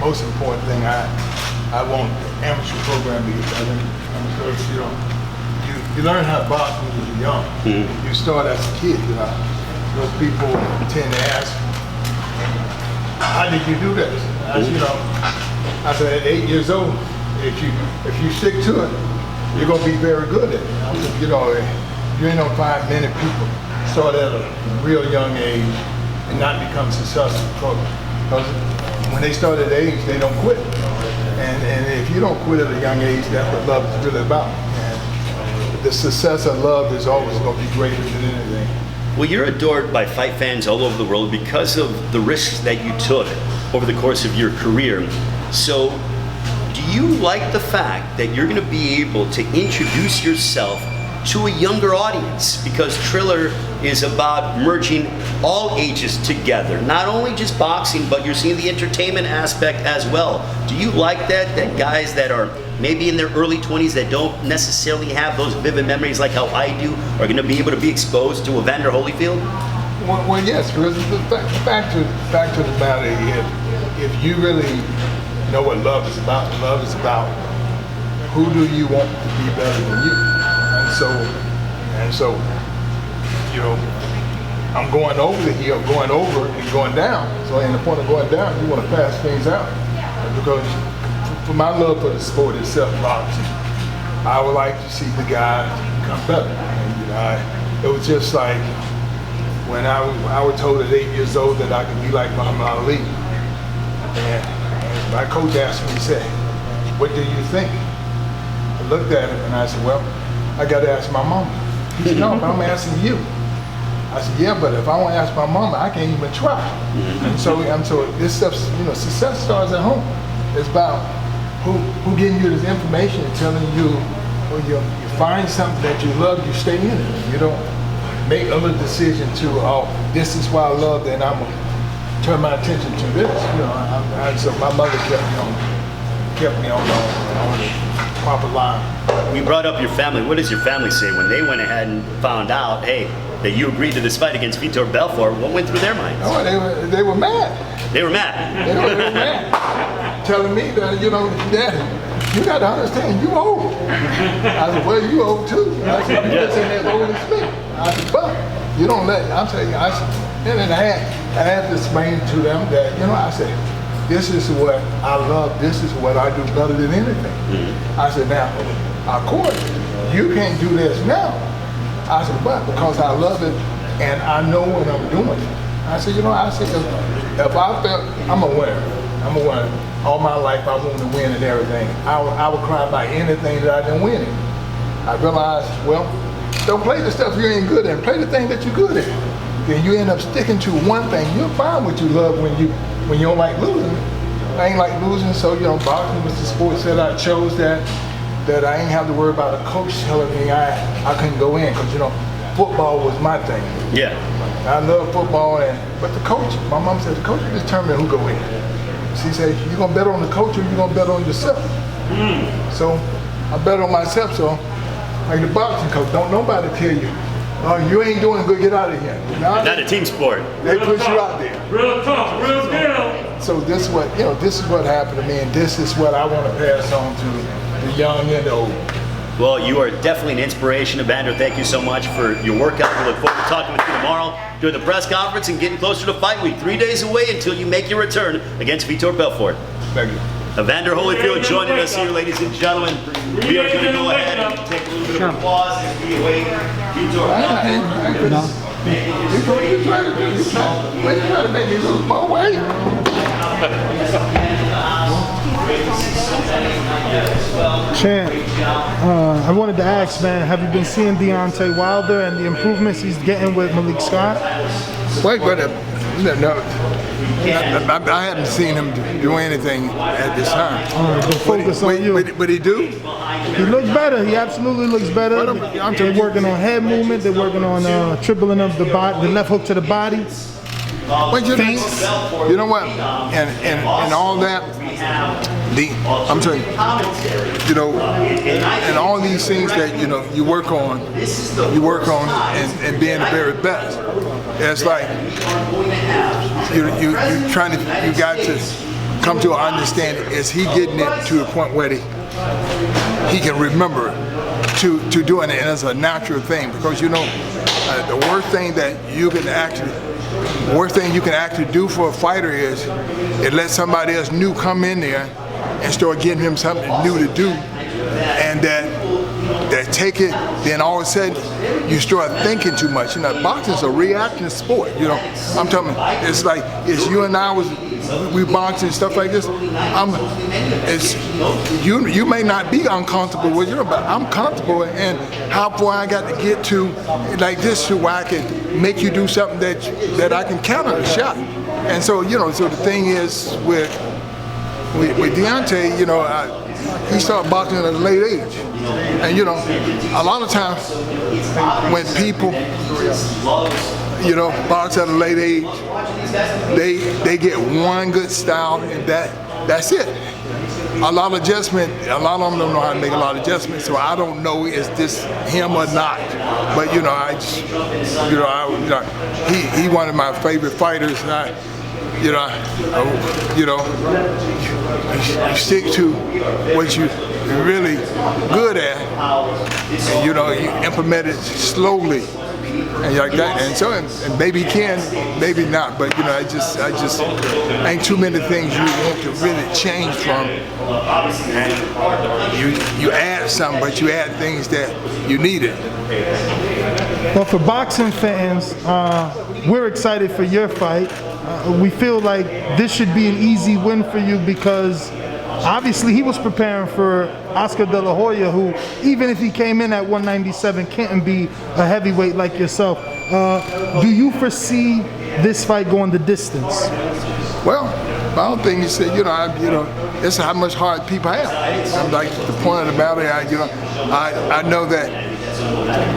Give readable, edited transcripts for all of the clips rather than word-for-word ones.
most important thing I want the amateur program to get better. Because you learn how to box when you're young. You start as a kid, you know. Those people tend to ask, how did you do this? I said, at 8 years old, if you stick to it, you're gonna be very good at it. I said, you ain't gonna find many people start at a real young age and not become successful. Because when they start at age, they don't quit. And if you don't quit at a young age, that's what love is really about. And the success of love is always going to be greater than anything. Well, you're adored by fight fans all over the world because of the risks that you took over the course of your career. So, do you like the fact that you're going to be able to introduce yourself to a younger audience? Because Triller is about merging all ages together, not only just boxing, but you're seeing the entertainment aspect as well. Do you like that guys that are maybe in their early 20s that don't necessarily have those vivid memories like how I do are going to be able to be exposed to Evander Holyfield? Well, yes, because the fact of the matter is, if you really know what love is about who do you want to be better than you? And so, I'm going over the hill, going over and going down. So in the point of going down, you want to pass things out. Because for my love for the sport itself, boxing, I would like to see the guys become better. And, it was just like when I was told at 8 years old that I could be like Muhammad Ali. And my coach asked me, he said, what do you think? I looked at him and I said, well, I got to ask my mama. He said, no, I'm asking you. I said, yeah, but if I want to ask my mama, I can't even try. And so this stuff, success starts at home. It's about who getting you this information and telling you, when you find something that you love, you stay in it. You don't make other decisions to, oh, this is why I love it, and I'm gonna turn my attention to this. So my mother kept me on the proper line. We brought up your family. What does your family say when they went ahead and found out, hey, that you agreed to this fight against Vitor Belfort? What went through their minds? Oh, they were mad. They were mad. They were mad. Telling me that, Daddy, you got to understand, you old. I said, well, you old too. I said, you just ain't as old as me. I said, but you don't I'm telling you, and I had to explain to them that, I said, this is what I love, this is what I do better than anything. I said, now, of course, you can't do this now. I said, but because I love it and I know what I'm doing. I said, if I felt I'm a winner. All my life I wanted to win and everything. I would cry about anything that I didn't win in. I realized, well, don't play the stuff you ain't good at. Play the thing that you're good at. Then you end up sticking to one thing. You'll find what you love when you don't like losing. I ain't like losing, so boxing was the sport that I chose that I ain't have to worry about a coach telling me I couldn't go in, because football was my thing. Yeah. I love football, but the coach, my mom said, the coach determine who go in. She said, you gonna bet on the coach or you gonna bet on yourself? So I bet on myself, so like the boxing coach, don't nobody tell you, oh, you ain't doing good, get out of here. Not a team sport. They push you out there. Real talk, real deal. So this is what happened to me, and this is what I want to pass on to the young and the old. Well, you are definitely an inspiration, Evander. Thank you so much for your workout. We look forward to talking with you tomorrow during the press conference and getting closer to fight week. 3 days away until you make your return against Vitor Belfort. Thank you. Evander Holyfield joining us here, ladies and gentlemen. We are going to go ahead and take a little bit of applause as we await Vitor Belfort. You trying to make me lose my weight? Champ, I wanted to ask, man, have you been seeing Deontay Wilder and the improvements he's getting with Malik Scott? Wait, but no, I haven't seen him do anything at this time. But focus on you. But he do? He looks better. He absolutely looks better. They're working on head movement. They're working on tripling of the body, the left hook to the body. But you know what? And all that. I'm telling you, and all these things that you work on and being the very best. It's like you got to come to an understanding. Is he getting it to the point where he can remember to doing it, and it's a natural thing, because the worst thing you can actually do for a fighter is let somebody else new come in there and start getting him something new to do, and that take it, then all of a sudden you start thinking too much. Boxing's a reactive sport. I'm talking. It's like you and I we box and stuff like this. You may not be uncomfortable with but I'm comfortable, and how far I got to get to like this, so I can make you do something that I can counter a shot. And so so the thing is with Deontay, he started boxing at a late age, and a lot of times when people box at a late age, they get one good style, and that's it. A lot of adjustment. A lot of them don't know how to make a lot of adjustments, so I don't know is this him or not. But he one of my favorite fighters, and you stick to what you're really good at, and you implement it slowly, and like that. And so, and maybe he can, maybe not. But I just ain't too many things you want to really change from. And you add some, but you add things that you needed. Well, for boxing fans, we're excited for your fight. We feel like this should be an easy win for you, because obviously he was preparing for Oscar De La Hoya, who, even if he came in at 197, can't be a heavyweight like yourself. Do you foresee this fight going the distance? Well, my own thing is that it's how much heart people have. I'm like, the point of the matter, I know that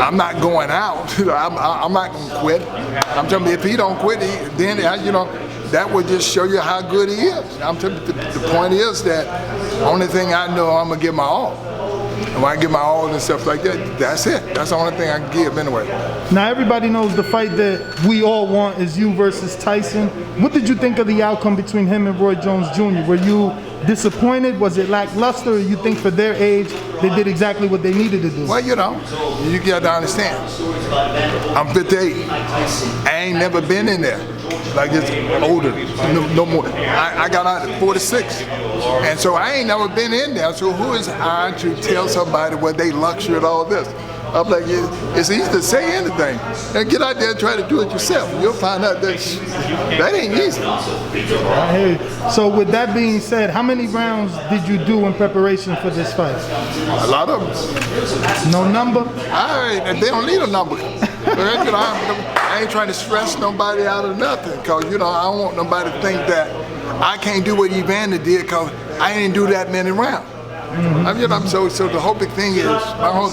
I'm not going out. I'm not going to quit. I'm telling you, if he don't quit, then that would just show you how good he is. I'm telling you, the point is that only thing I know, I'm gonna give my all. And when I give my all and stuff like that, that's it. That's the only thing I can give anyway. Now everybody knows the fight that we all want is you versus Tyson. What did you think of the outcome between him and Roy Jones Jr.? Were you disappointed? Was it lackluster? Or you think for their age they did exactly what they needed to do? Well, you got to understand. I'm 58. I ain't never been in there. Like it's older, no more. I got out at 46, and so I ain't never been in there. So who is I to tell somebody what they luxured all this? I'm like, it's easy to say anything. And get out there and try to do it yourself. You'll find out that ain't easy. I hear you. So with that being said, how many rounds did you do in preparation for this fight? A lot of them. No number? They don't need a number. I ain't trying to stress nobody out of nothing, because I don't want nobody to think that I can't do what Evander did because I didn't do that many rounds. So the whole big thing is, my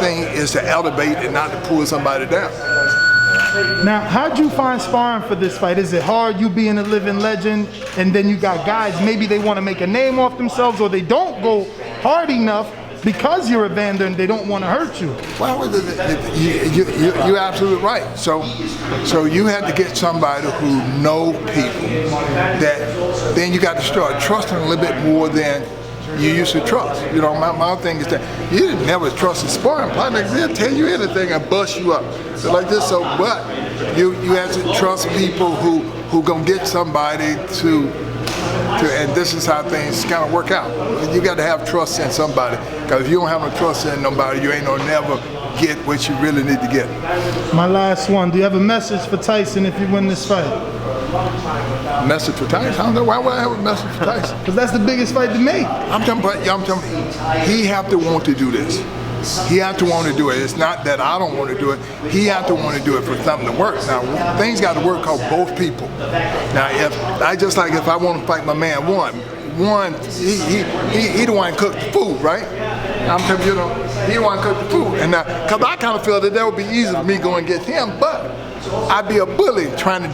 thing is to elevate and not to pull somebody down. Now, how'd you find sparring for this fight? Is it hard, you being a living legend, and then you got guys, maybe they want to make a name off themselves, or they don't go hard enough because you're Evander and they don't want to hurt you? Well, you're absolutely right. So you had to get somebody who know people, that then you got to start trusting a little bit more than you used to trust. My thing is that you didn't never trust a sparring partner. They'll tell you anything and bust you up. So like this, but you have to trust people who gonna get somebody to, and this is how things kind of work out. You got to have trust in somebody, because if you don't have no trust in nobody, you ain't gonna never get what you really need to get. My last one, do you have a message for Tyson if you win this fight? Message for Tyson? I don't know, why would I have a message for Tyson? Because that's the biggest fight to make. I'm telling you, he have to want to do this. He have to want to do it. It's not that I don't want to do it. He have to want to do it for something to work. Now, things got to work on both people. Now, if I want to fight my man, he the one cook the food, right? I'm telling you, he the one cook the food. And because I kind of feel that would be easy for me going and get him, but I'd be a bully trying to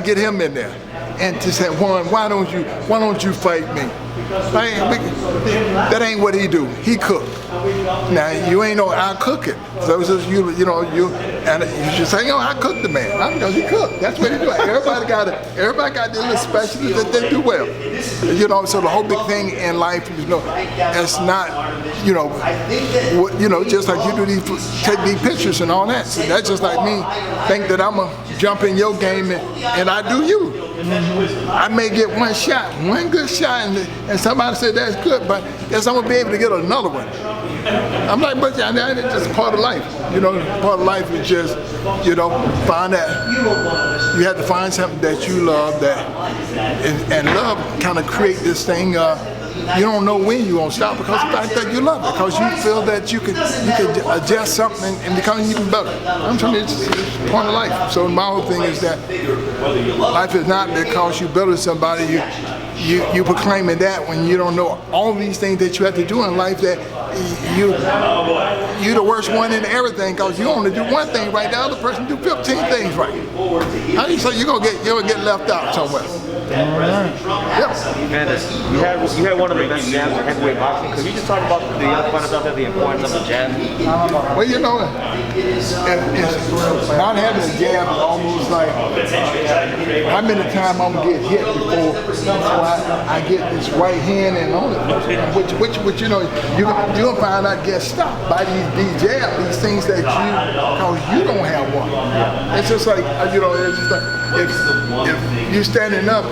get him in there, and to say, why don't you fight me? That ain't what he do. He cook. Now you ain't I cook it. So it's just And you should say, I cooked the man. Because he cooked. That's what he do. Everybody got their little specialties that they do well. So the whole big thing in life, it's not, just like you do take these pictures and all that. So that's just like me think that I'm gonna jump in your game and I do you. I may get one good shot, and somebody said that's good, but guess I'm gonna be able to get another one. I'm like, but that's just part of life. Part of life is just, find that you have to find something that you love, and love kind of create this thing. You don't know when you're gonna stop because of the fact that you love it, because you feel that you could adjust something and become even better. I'm telling you, it's part of life. So my whole thing is that life is not because you build somebody, you proclaiming that when you don't know all these things that you have to do in life, that you're the worst one in everything because you only do one thing right, the other person do 15 things right. How do you say you're gonna get left out somewhere? Yep. Evander, you had one of the best jabs in heavyweight boxing. Could you just talk about the young fighters out there, the importance of the jab? Well, not having a jab is almost like how many times I'm gonna get hit before I get this right hand and on it, which you're gonna find out get stopped by these jabs, these things that because you don't have one. It's just like it's just like if you're standing up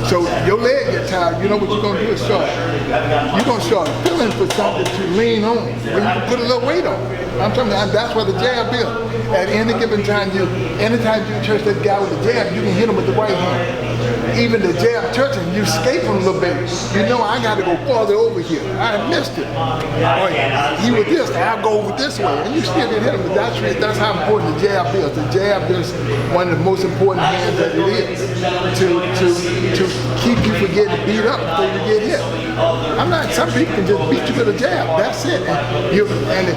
so your leg gets tired, you know what you're gonna do is you're gonna start feeling for something to lean on when you can put a little weight on. I'm telling you, that's what the jab is. At any given time, anytime you touch that guy with the jab, you can hit him with the right hand. Even the jab touching, you escape him a little bit. I got to go farther over here. I missed it. Or he was this, I'll go over this way, and you still can hit him. But that's how important the jab is. The jab is one of the most important hands that it is to keep you from getting beat up before you get hit. Some people can just beat you with a jab. That's it. And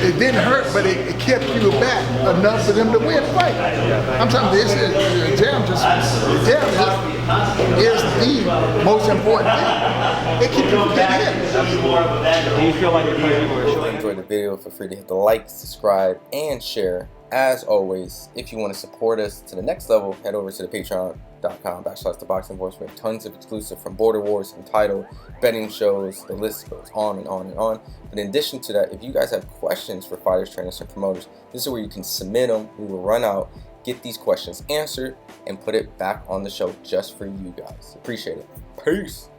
it didn't hurt, but it kept you back enough for them to win the fight. I'm telling you, the jab is the most important thing. It keeps you from getting hit. Do you feel like If you enjoyed the video, feel free to hit the like, subscribe, and share. As always, if you want to support us to the next level, head over to the patreon.com/ThaBoxingVoice. We have tons of exclusive from Border Wars, Entitled, betting shows, the list goes on and on and on. But in addition to that, if you guys have questions for fighters, trainers, and promoters, this is where you can submit them. We will run out, get these questions answered, and put it back on the show just for you guys. Appreciate it. Peace.